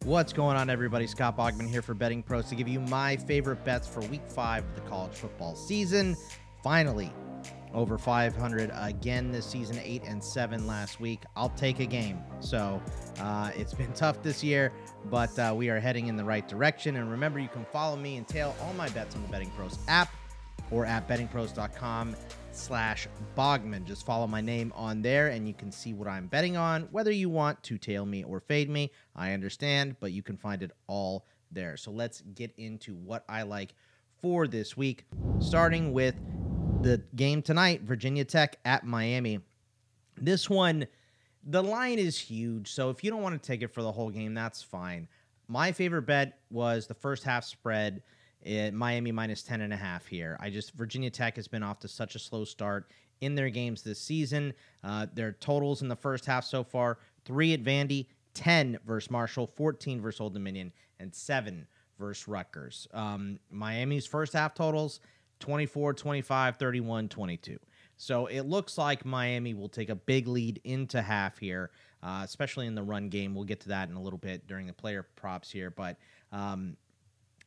What's going on, everybody? Scott Bogman here for BettingPros to give you my favorite bets for Week 5 of the college football season. Finally, over 500 again this season, 8-7 last week. I'll take a game. So it's been tough this year, but we are heading in the right direction. And remember, you can follow me and tail all my bets on the BettingPros app or at bettingpros.com/Bogman. Just follow my name on there and you can see what I'm betting on. Whether you want to tail me or fade me, I understand, but you can find it all there. So let's get into what I like for this week, starting with the game tonight, Virginia Tech at Miami. This one, the line is huge, so if you don't want to take it for the whole game, that's fine. My favorite bet was the first half spread, Miami minus 10.5 here. Virginia Tech has been off to such a slow start in their games this season. Their totals in the first half so far: 3 at Vandy, 10 versus Marshall, 14 versus Old Dominion, and 7 versus Rutgers. Miami's first half totals: 24, 25, 31, 22. So it looks like Miami will take a big lead into half here, especially in the run game. We'll get to that in a little bit during the player props here, but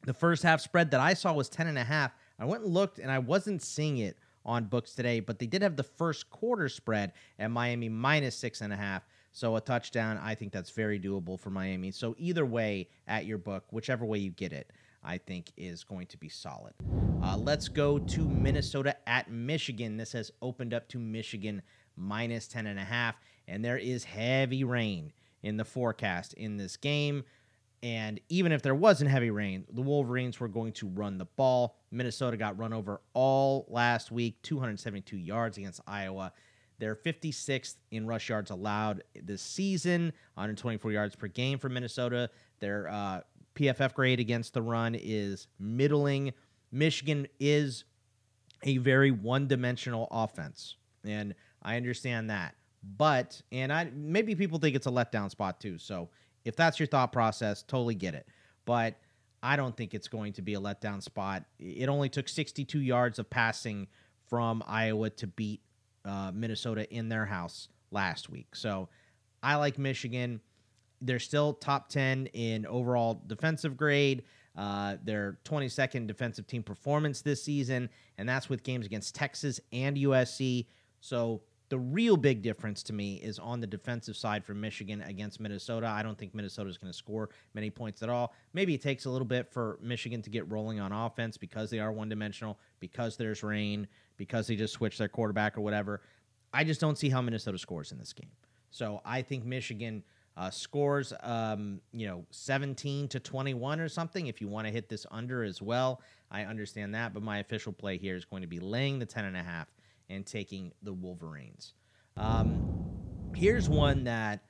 the first half spread that I saw was 10.5. I went and looked, and I wasn't seeing it on books today, but they did have the first quarter spread at Miami minus 6.5. So a touchdown, I think that's very doable for Miami. So either way at your book, whichever way you get it, I think is going to be solid. Let's go to Minnesota at Michigan. This has opened up to Michigan minus 10.5, and there is heavy rain in the forecast in this game. And even if there wasn't heavy rain, the Wolverines were going to run the ball. Minnesota got run over all last week, 272 yards against Iowa. They're 56th in rush yards allowed this season, 124 yards per game for Minnesota. Their PFF grade against the run is middling. Michigan is a very one-dimensional offense, and I understand that. But, maybe people think it's a letdown spot too, so if that's your thought process, totally get it. But I don't think it's going to be a letdown spot. It only took 62 yards of passing from Iowa to beat Minnesota in their house last week. So I like Michigan. They're still top 10 in overall defensive grade. They're 22nd defensive team performance this season, and that's with games against Texas and USC. So the real big difference to me is on the defensive side for Michigan against Minnesota. I don't think Minnesota is going to score many points at all. Maybe it takes a little bit for Michigan to get rolling on offense because they are one-dimensional, because there's rain, because they just switched their quarterback or whatever. I just don't see how Minnesota scores in this game. So I think Michigan scores 17-21 or something. If you want to hit this under as well, I understand that. But my official play here is going to be laying the 10.5 and taking the Wolverines. Here's one that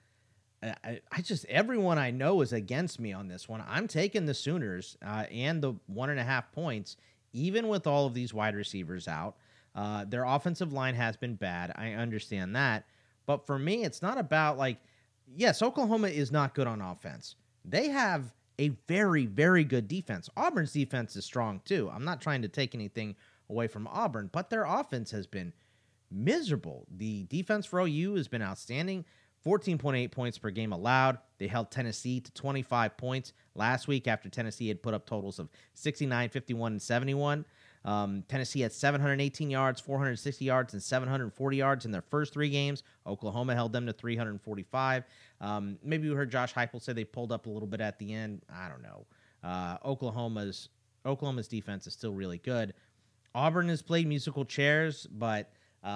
everyone I know is against me on this one. I'm taking the Sooners and the 1.5 points, even with all of these wide receivers out. Their offensive line has been bad. I understand that. But for me, it's not about yes, Oklahoma is not good on offense. They have a very, very good defense. Auburn's defense is strong too. I'm not trying to take anything away from Auburn, but their offense has been miserable. The defense for OU has been outstanding. 14.8 points per game allowed. They held Tennessee to 25 points last week after Tennessee had put up totals of 69, 51, and 71. Tennessee had 718 yards, 460 yards, and 740 yards in their first 3 games. Oklahoma held them to 345. Maybe you heard Josh Heupel say they pulled up a little bit at the end. I don't know. Oklahoma's defense is still really good. Auburn has played musical chairs, but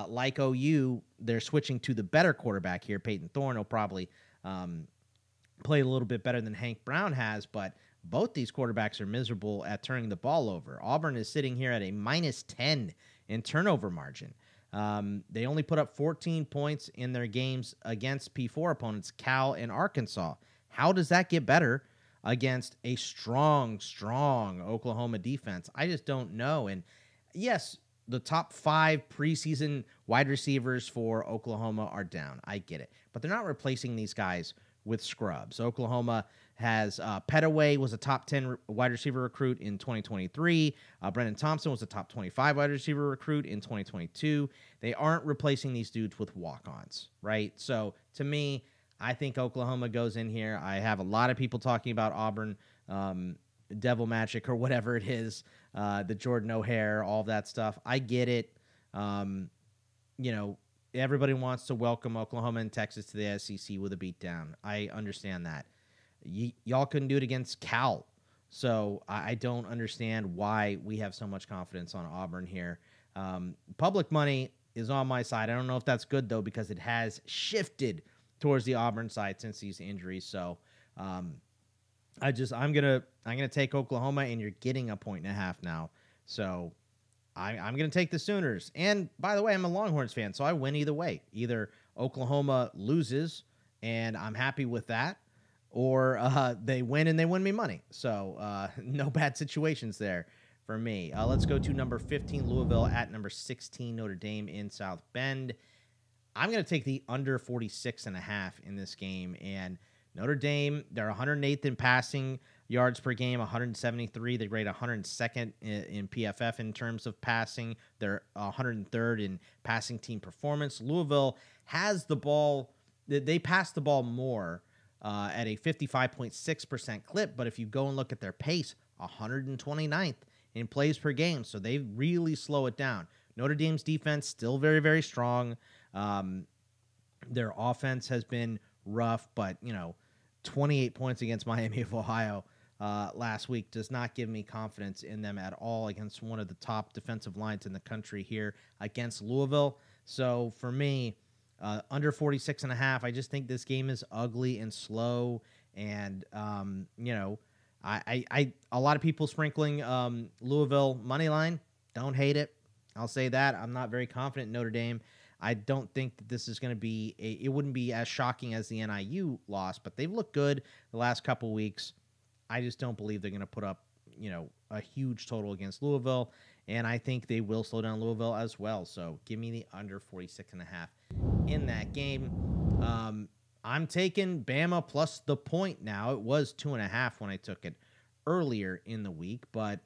like OU, they're switching to the better quarterback here. Peyton Thorne will probably play a little bit better than Hank Brown has, but both these quarterbacks are miserable at turning the ball over. Auburn is sitting here at a minus 10 in turnover margin. They only put up 14 points in their games against P4 opponents, Cal and Arkansas. How does that get better against a strong Oklahoma defense? I just don't know. And yes, the top 5 preseason wide receivers for Oklahoma are down. I get it. But they're not replacing these guys with scrubs. Oklahoma has Petaway was a top 10 wide receiver recruit in 2023. Brendan Thompson was a top 25 wide receiver recruit in 2022. They aren't replacing these dudes with walk-ons, right? So to me, I think Oklahoma goes in here. I have a lot of people talking about Auburn, Devil Magic or whatever it is, the Jordan O'Hare, all that stuff. I get it. You know, everybody wants to welcome Oklahoma and Texas to the SEC with a beatdown. I understand that. Y'all couldn't do it against Cal. So I don't understand why we have so much confidence on Auburn here. Public money is on my side. I don't know if that's good, though, because it has shifted towards the Auburn side since these injuries. So I'm gonna take Oklahoma, and you're getting 1.5 now. So I'm gonna take the Sooners. And by the way, I'm a Longhorns fan, so I win either way. Either Oklahoma loses, and I'm happy with that, or they win and they win me money. So no bad situations there for me. Let's go to number 15 Louisville at number 16 Notre Dame in South Bend. I'm going to take the under 46.5 in this game. And Notre Dame, they're 108th in passing yards per game, 173. They rate 102nd in PFF in terms of passing. They're 103rd in passing team performance. Louisville has the ball. They pass the ball more at a 55.6% clip. But if you go and look at their pace, 129th in plays per game. So they really slow it down. Notre Dame's defense still very, very strong. Their offense has been rough, but 28 points against Miami of Ohio last week does not give me confidence in them at all against one of the top defensive lines in the country here against Louisville. So for me, under 46.5, I just think this game is ugly and slow. And, a lot of people sprinkling Louisville money line. Don't hate it. I'll say that. I'm not very confident in Notre Dame. I don't think that this is going to be it wouldn't be as shocking as the NIU loss, but they've looked good the last couple weeks. I just don't believe they're going to put up, a huge total against Louisville, and I think they will slow down Louisville as well. So give me the under 46.5 in that game. I'm taking Bama plus the point now. It was 2.5 when I took it earlier in the week, but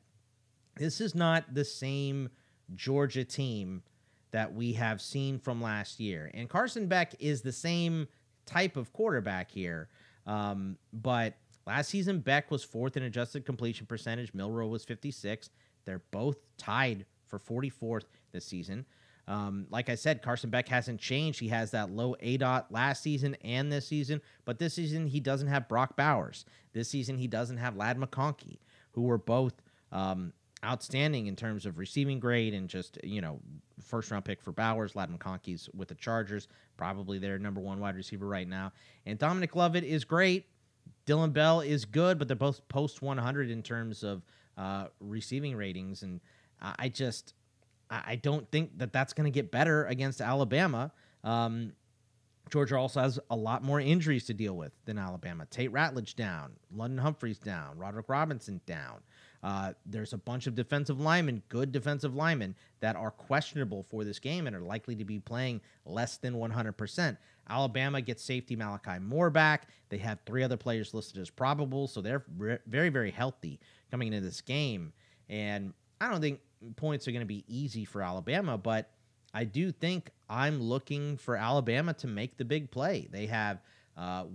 this is not the same Georgia team that we have seen from last year. And Carson Bech is the same type of quarterback here. But last season, Bech was 4th in adjusted completion percentage. Milroe was 56. They're both tied for 44th this season. Like I said, Carson Bech hasn't changed. He has that low ADOT last season and this season. But this season, he doesn't have Brock Bowers. This season, he doesn't have Ladd McConkey, who were both outstanding in terms of receiving grade and just, first-round pick for Bowers. Ladd McConkey's with the Chargers, probably their number one wide receiver right now. And Dominic Lovett is great. Dylan Bell is good, but they're both post 100 in terms of receiving ratings. And I don't think that that's going to get better against Alabama. Georgia also has a lot more injuries to deal with than Alabama. Tate Ratledge down. London Humphreys down. Roderick Robinson down. There's a bunch of defensive linemen, good defensive linemen, that are questionable for this game and are likely to be playing less than 100%. Alabama gets safety Malachi Moore back. They have 3 other players listed as probable, so they're very, very healthy coming into this game. And I don't think points are going to be easy for Alabama, but I do think I'm looking for Alabama to make the big play. They have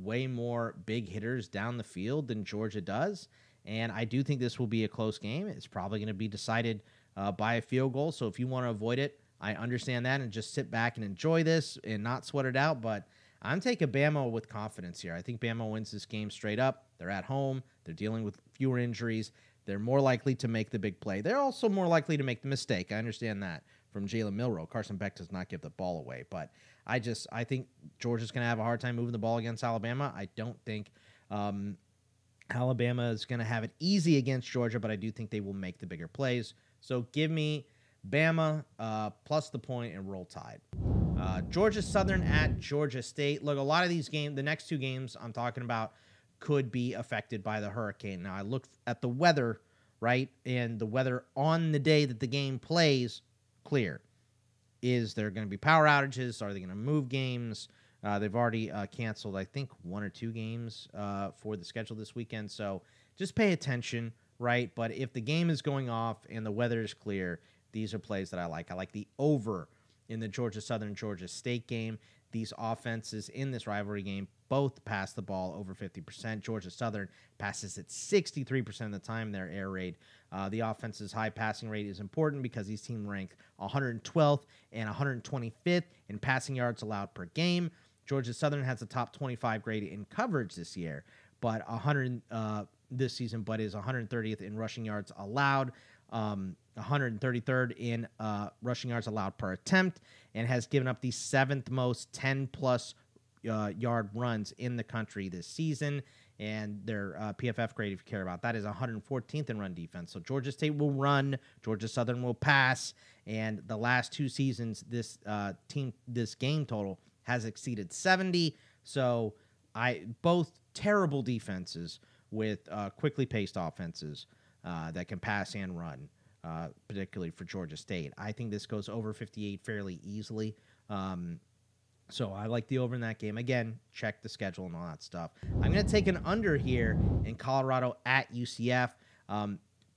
way more big hitters down the field than Georgia does. And I do think this will be a close game. It's probably going to be decided by a field goal. So if you want to avoid it, I understand that and just sit back and enjoy this and not sweat it out. But I'm taking Bama with confidence here. I think Bama wins this game straight up. They're at home. They're dealing with fewer injuries. They're more likely to make the big play. They're also more likely to make the mistake. I understand that from Jalen Milroe. Carson Bech does not give the ball away. But I think Georgia's going to have a hard time moving the ball against Alabama. I don't think Alabama is going to have it easy against Georgia, but I do think they will make the bigger plays. So give me Bama plus the point and roll Tide. Georgia Southern at Georgia State. Look, a lot of these games, the next 2 games I'm talking about, could be affected by the hurricane. Now, I look at the weather, right, and the weather on the day that the game plays, clear. Is there going to be power outages? Are they going to move games? They've already canceled, I think, 1 or 2 games for the schedule this weekend. So just pay attention, right? But if the game is going off and the weather is clear, these are plays that I like. I like the over in the Georgia Southern Georgia State game. these offenses in this rivalry game both pass the ball over 50%. Georgia Southern passes it 63% of the time, their air raid. The offense's high passing rate is important because these teams rank 112th and 125th in passing yards allowed per game. Georgia Southern has a top 25 grade in coverage this year, but this season, but is 130th in rushing yards allowed, 133rd in rushing yards allowed per attempt, and has given up the 7th most 10-plus yard runs in the country this season. And their PFF grade, if you care about that, is 114th in run defense. So Georgia State will run, Georgia Southern will pass, and the last 2 seasons, this game total has exceeded 70. So both terrible defenses with quickly paced offenses that can pass and run, particularly for Georgia State. I think this goes over 58 fairly easily. So I like the over in that game. Again, check the schedule and all that stuff. I'm going to take an under here in Colorado at UCF.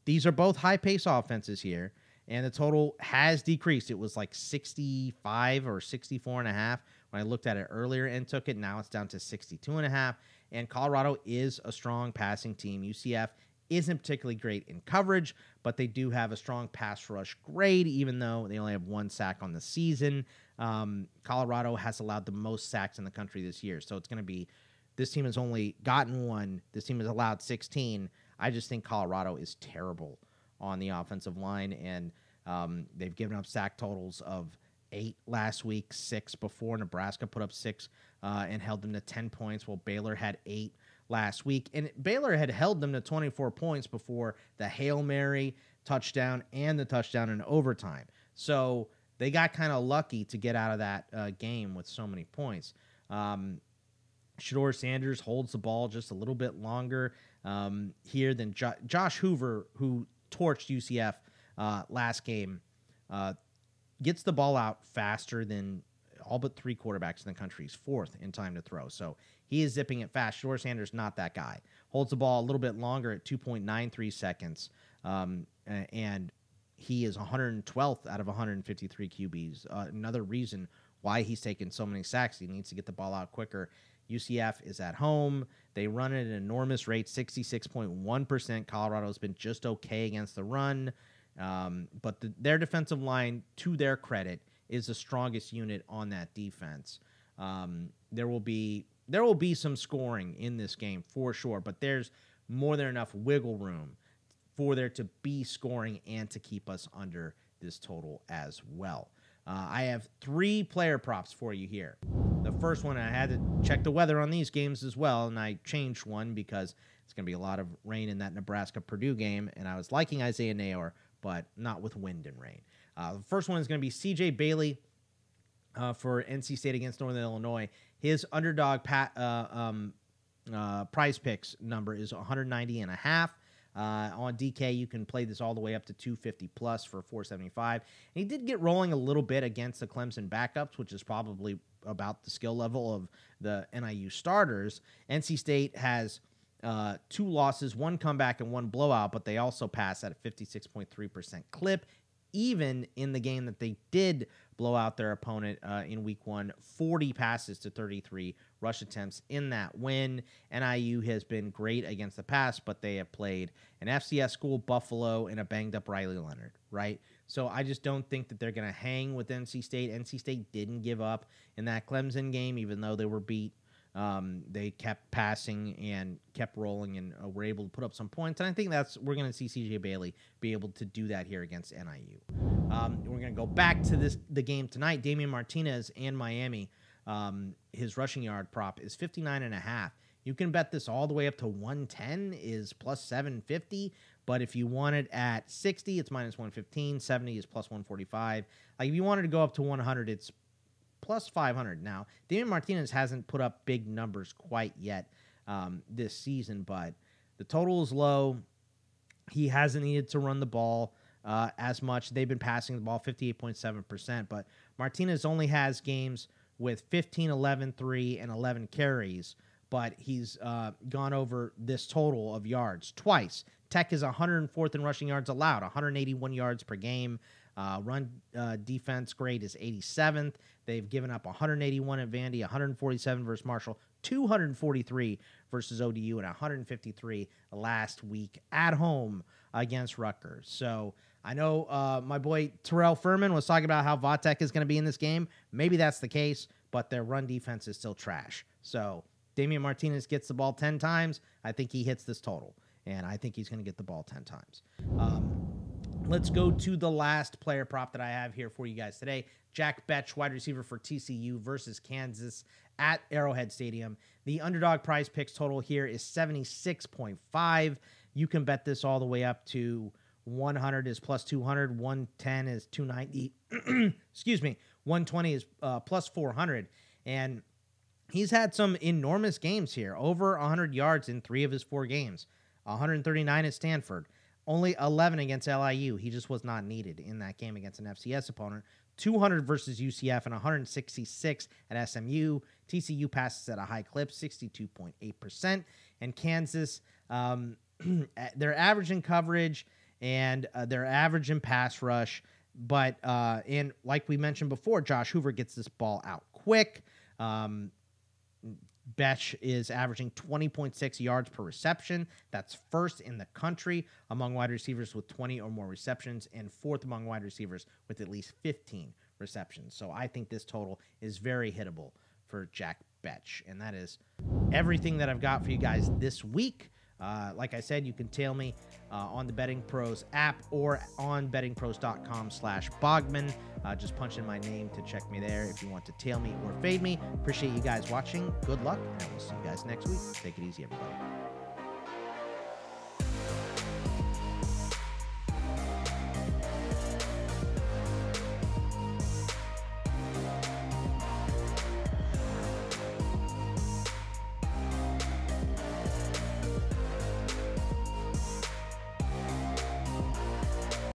These are both high-pace offenses here, and the total has decreased. It was like 65 or 64.5 when I looked at it earlier and took it. Now it's down to 62.5, and Colorado is a strong passing team. UCF isn't particularly great in coverage, but they do have a strong pass rush grade, even though they only have 1 sack on the season. Colorado has allowed the most sacks in the country this year, so it's going to be this team has only gotten 1. This team has allowed 16. I just think Colorado is terrible on the offensive line, and they've given up sack totals of 8 last week, 6 before. Nebraska put up 6 and held them to 10 points, while Baylor had 8 last week. And Baylor had held them to 24 points before the Hail Mary touchdown and the touchdown in overtime. So they got kind of lucky to get out of that game with so many points. Shedeur Sanders holds the ball just a little bit longer here than Josh Hoover, who torched UCF last game, gets the ball out faster than all but 3 quarterbacks in the country. He's 4th in time to throw. So he is zipping it fast. Shedeur Sanders, not that guy. Holds the ball a little bit longer at 2.93 seconds. And he is 112th out of 153 QBs. Another reason why he's taken so many sacks. He needs to get the ball out quicker. UCF is at home. They run at an enormous rate, 66.1%. Colorado's been just okay against the run. But their defensive line, to their credit, is the strongest unit on that defense. There will be some scoring in this game for sure, but there's more than enough wiggle room for there to be scoring and to keep us under this total as well. I have 3 player props for you here. The first one, I had to check the weather on these games as well, and I changed one because it's going to be a lot of rain in that Nebraska-Purdue game, and I was liking Isaiah Nayor, but not with wind and rain. The first one is going to be C.J. Bailey for NC State against Northern Illinois. His underdog prize picks number is 190.5. On DK, you can play this all the way up to 250 plus for 475. And he did get rolling a little bit against the Clemson backups, which is probably about the skill level of the NIU starters. NC State has 2 losses, 1 comeback, and 1 blowout, but they also pass at a 56.3% clip. Even in the game that they did blow out their opponent in week 1, 40 passes to 33 rush attempts in that win. NIU has been great against the pass, but they have played an FCS school, Buffalo, and a banged-up Riley Leonard, right? So I just don't think that they're going to hang with NC State. NC State didn't give up in that Clemson game, even though they were beat. They kept passing and kept rolling and were able to put up some points. And I think we're going to see C.J. Bailey be able to do that here against NIU. We're going to go back to the game tonight. Damien Martinez and Miami, his rushing yard prop is 59.5. You can bet this all the way up to 110 is plus 750. But if you want it at 60, it's minus 115. 70 is plus 145. Like if you wanted to go up to 100, it's plus 500. Now, Damien Martinez hasn't put up big numbers quite yet this season, but the total is low. He hasn't needed to run the ball as much. They've been passing the ball 58.7%, but Martinez only has games with 15, 11, 3, and 11 carries, but he's gone over this total of yards twice. Tech is 104th in rushing yards allowed, 181 yards per game. Run defense grade is 87th. They've given up 181 at Vandy, 147 versus Marshall, 243 versus ODU, and 153 last week at home against Rutgers. So I know my boy Terrell Furman was talking about how Vatek is going to be in this game. Maybe that's the case, but their run defense is still trash. So Damien Martinez gets the ball 10 times. I think he hits this total, and I think he's going to get the ball 10 times. Let's go to the last player prop that I have here for you guys today. Jack Bech, wide receiver for TCU versus Kansas at Arrowhead Stadium. The underdog prize picks total here is 76.5. You can bet this all the way up to 100 is plus 200, 110 is 290. Excuse me, 120 is plus 400. And he's had some enormous games here, over 100 yards in 3 of his 4 games, 139 at Stanford. Only 11 against LIU. He just was not needed in that game against an FCS opponent. 200 versus UCF and 166 at SMU. TCU passes at a high clip, 62.8%. And Kansas, they're average in coverage and they're average in pass rush. But like we mentioned before, Josh Hoover gets this ball out quick. Bech is averaging 20.6 yards per reception. That's first in the country among wide receivers with 20 or more receptions and 4th among wide receivers with at least 15 receptions. So I think this total is very hittable for Jack Bech. And that is everything that I've got for you guys this week. Like I said, you can tail me on the BettingPros app or on bettingpros.com/Bogman. Just punch in my name to check me there if you want to tail me or fade me. Appreciate you guys watching. Good luck, and we'll see you guys next week. Take it easy, everybody.